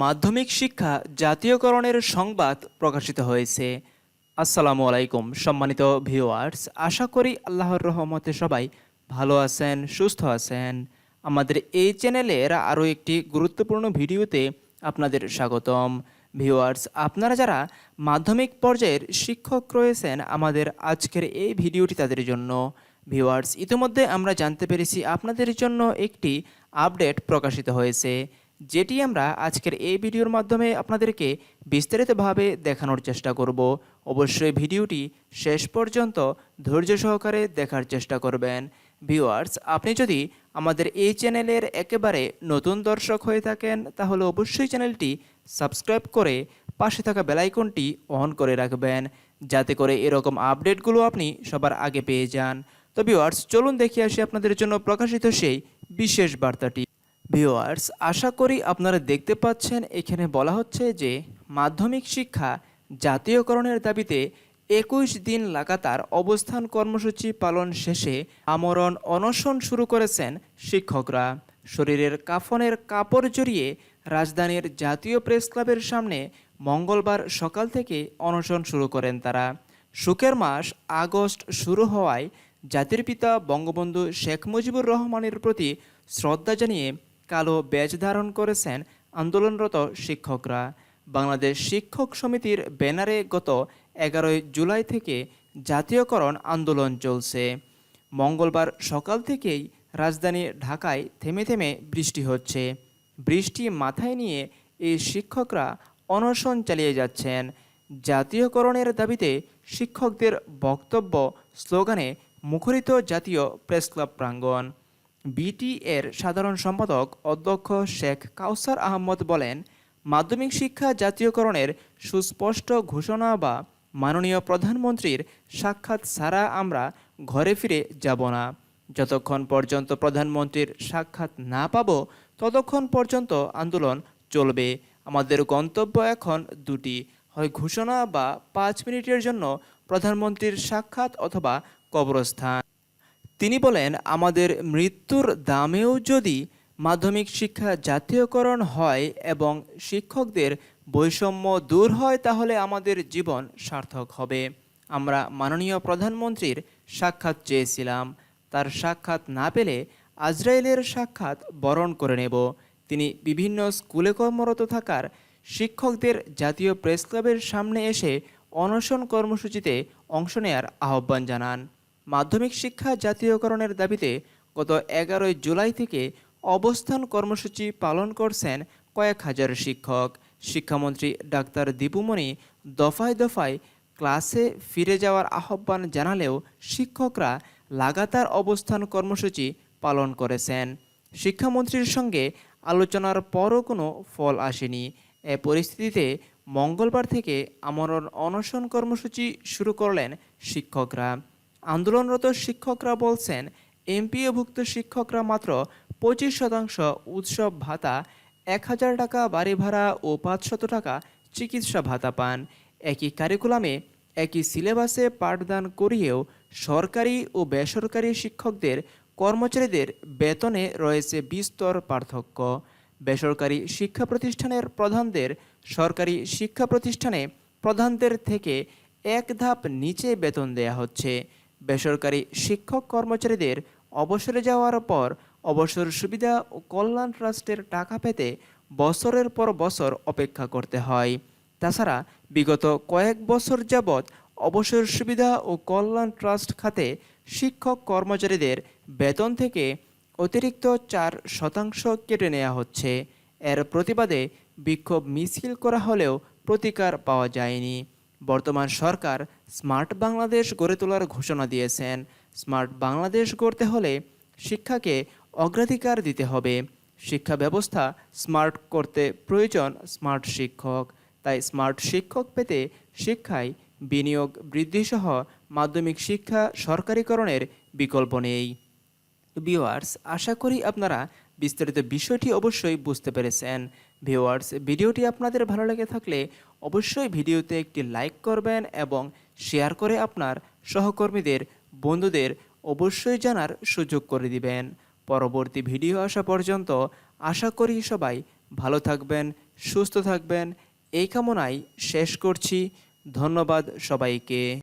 মাধ্যমিক শিক্ষা জাতীয়করণের সংবাদ প্রকাশিত হয়েছে। আসসালামু আলাইকুম সম্মানিত ভিউয়ার্স, আশা করি আল্লাহর রহমতে সবাই ভালো আছেন, সুস্থ আছেন। আমাদের এই চ্যানেলের আরও একটি গুরুত্বপূর্ণ ভিডিওতে আপনাদের স্বাগতম। ভিউয়ার্স, আপনারা যারা মাধ্যমিক পর্যায়ের শিক্ষক রয়েছেন, আমাদের আজকের এই ভিডিওটি তাদের জন্য। ভিউয়ার্স, ইতিমধ্যে আমরা জানতে পেরেছি আপনাদের জন্য একটি আপডেট প্রকাশিত হয়েছে, যেটি আমরা আজকের এই ভিডিওর মাধ্যমে আপনাদেরকে বিস্তারিতভাবে দেখানোর চেষ্টা করব। অবশ্যই ভিডিওটি শেষ পর্যন্ত ধৈর্য সহকারে দেখার চেষ্টা করবেন। ভিউয়ার্স, আপনি যদি আমাদের এই চ্যানেলের একেবারে নতুন দর্শক হয়ে থাকেন, তাহলে অবশ্যই চ্যানেলটি সাবস্ক্রাইব করে পাশে থাকা বেল আইকনটি অন করে রাখবেন, যাতে করে এরকম আপডেটগুলো আপনি সবার আগে পেয়ে যান। তো ভিউয়ার্স, চলুন দেখে আসি আপনাদের জন্য প্রকাশিত সেই বিশেষ বার্তাটি। ভিউয়ার্স, আশা করি আপনারা দেখতে পাচ্ছেন, এখানে বলা হচ্ছে যে মাধ্যমিক শিক্ষা জাতীয়করণের দাবিতে 21 দিন লাগাতার অবস্থান কর্মসূচি পালন শেষে আমরণ অনশন শুরু করেছেন শিক্ষকরা। শরীরের কাফনের কাপড় জড়িয়ে রাজধানীর জাতীয় প্রেস ক্লাবের সামনে মঙ্গলবার সকাল থেকে অনশন শুরু করেন তারা। শোকের মাস আগস্ট শুরু হওয়ায় জাতির পিতা বঙ্গবন্ধু শেখ মুজিবুর রহমানের প্রতি শ্রদ্ধা জানিয়ে কালো ব্যাজ ধারণ করেছেন আন্দোলনরত শিক্ষকরা। বাংলাদেশ শিক্ষক সমিতির ব্যানারে গত 11 জুলাই থেকে জাতীয়করণ আন্দোলন চলছে। মঙ্গলবার সকাল থেকেই রাজধানী ঢাকায় থেমে থেমে বৃষ্টি হচ্ছে। বৃষ্টি মাথায় নিয়ে এই শিক্ষকরা অনশন চালিয়ে যাচ্ছেন। জাতীয়করণের দাবিতে শিক্ষকদের বক্তব্য, স্লোগানে মুখরিত জাতীয় প্রেসক্লাব প্রাঙ্গণ। বিটি এর সাধারণ সম্পাদক অধ্যক্ষ শেখ কাউসার আহমদ বলেন, মাধ্যমিক শিক্ষা জাতীয়করণের সুস্পষ্ট ঘোষণা বা মাননীয় প্রধানমন্ত্রীর সাক্ষাৎ ছাড়া আমরা ঘরে ফিরে যাব না। যতক্ষণ পর্যন্ত প্রধানমন্ত্রীর সাক্ষাৎ না পাব, ততক্ষণ পর্যন্ত আন্দোলন চলবে। আমাদের গন্তব্য এখন দুটি, হয় ঘোষণা বা 5 মিনিটের জন্য প্রধানমন্ত্রীর সাক্ষাৎ অথবা কবরস্থান। তিনি বলেন, আমাদের মৃত্যুর দামেও যদি মাধ্যমিক শিক্ষা জাতীয়করণ হয় এবং শিক্ষকদের বৈষম্য দূর হয়, তাহলে আমাদের জীবন সার্থক হবে। আমরা মাননীয় প্রধানমন্ত্রীর সাক্ষাৎ চেয়েছিলাম, তার সাক্ষাৎ না পেলে আজরাইলের সাক্ষাৎ বরণ করে নেব। তিনি বিভিন্ন স্কুলে কর্মরত থাকার শিক্ষকদের জাতীয় প্রেস ক্লাবের সামনে এসে অনশন কর্মসূচিতে অংশ নেয়ার আহ্বান জানান। মাধ্যমিক শিক্ষা জাতীয়করণের দাবিতে গত 11 জুলাই থেকে অবস্থান কর্মসূচি পালন করছেন কয়েক হাজার শিক্ষক। শিক্ষামন্ত্রী ডাক্তার দীপুমণি দফায় দফায় ক্লাসে ফিরে যাওয়ার আহ্বান জানালেও শিক্ষকরা লাগাতার অবস্থান কর্মসূচি পালন করেছেন। শিক্ষামন্ত্রীর সঙ্গে আলোচনার পরও কোনো ফল আসেনি। এ পরিস্থিতিতে মঙ্গলবার থেকে আমরণ অনশন কর্মসূচি শুরু করলেন শিক্ষকরা। আন্দোলনরত শিক্ষকরা বলছেন, এমপিওভুক্ত শিক্ষকরা মাত্র 25% উৎসব ভাতা, 1000 টাকা বাড়ি ভাড়া ও 500 টাকা চিকিৎসা ভাতা পান। একই কারিকুলামে একই সিলেবাসে পাঠদান করিয়েও সরকারি ও বেসরকারি শিক্ষকদের কর্মচারীদের বেতনে রয়েছে বিস্তর পার্থক্য। বেসরকারি শিক্ষা প্রতিষ্ঠানের প্রধানদের সরকারি শিক্ষা প্রতিষ্ঠানে প্রধানদের থেকে এক ধাপ নিচে বেতন দেয়া হচ্ছে। বেসরকারি শিক্ষক কর্মচারীদের অবসরে যাওয়ার পর অবসর সুবিধা ও কল্যাণ ট্রাস্টের টাকা পেতে বছরের পর বছর অপেক্ষা করতে হয়। তাছাড়া বিগত কয়েক বছর যাবৎ অবসর সুবিধা ও কল্যাণ ট্রাস্ট খাতে শিক্ষক কর্মচারীদের বেতন থেকে অতিরিক্ত 4% কেটে নেওয়া হচ্ছে। এর প্রতিবাদে বিক্ষোভ মিছিল করা হলেও প্রতিকার পাওয়া যায়নি। বর্তমান সরকার স্মার্ট বাংলাদেশ গড়ে তোলার ঘোষণা দিয়েছেন। স্মার্ট বাংলাদেশ গড়তে হলে শিক্ষাকে অগ্রাধিকার দিতে হবে। শিক্ষা ব্যবস্থা স্মার্ট করতে প্রয়োজন স্মার্ট শিক্ষক। তাই স্মার্ট শিক্ষক পেতে শিক্ষায় বিনিয়োগ বৃদ্ধিসহ মাধ্যমিক শিক্ষা সরকারিকরণের বিকল্প নেই। ভিউয়ার্স, আশা করি আপনারা বিস্তারিত বিষয়টি অবশ্যই বুঝতে পেরেছেন। ভিউয়ার্স, ভিডিওটি আপনাদের ভালো লেগে থাকলে অবশ্যই ভিডিওতে একটি লাইক করবেন এবং শেয়ার করে আপনার সহকর্মীদের, বন্ধুদের অবশ্যই জানার সুযোগ করে দিবেন। পরবর্তী ভিডিও আসা পর্যন্ত আশা করি সবাই ভালো থাকবেন, সুস্থ থাকবেন এই কামনায় শেষ করছি। ধন্যবাদ সবাইকে।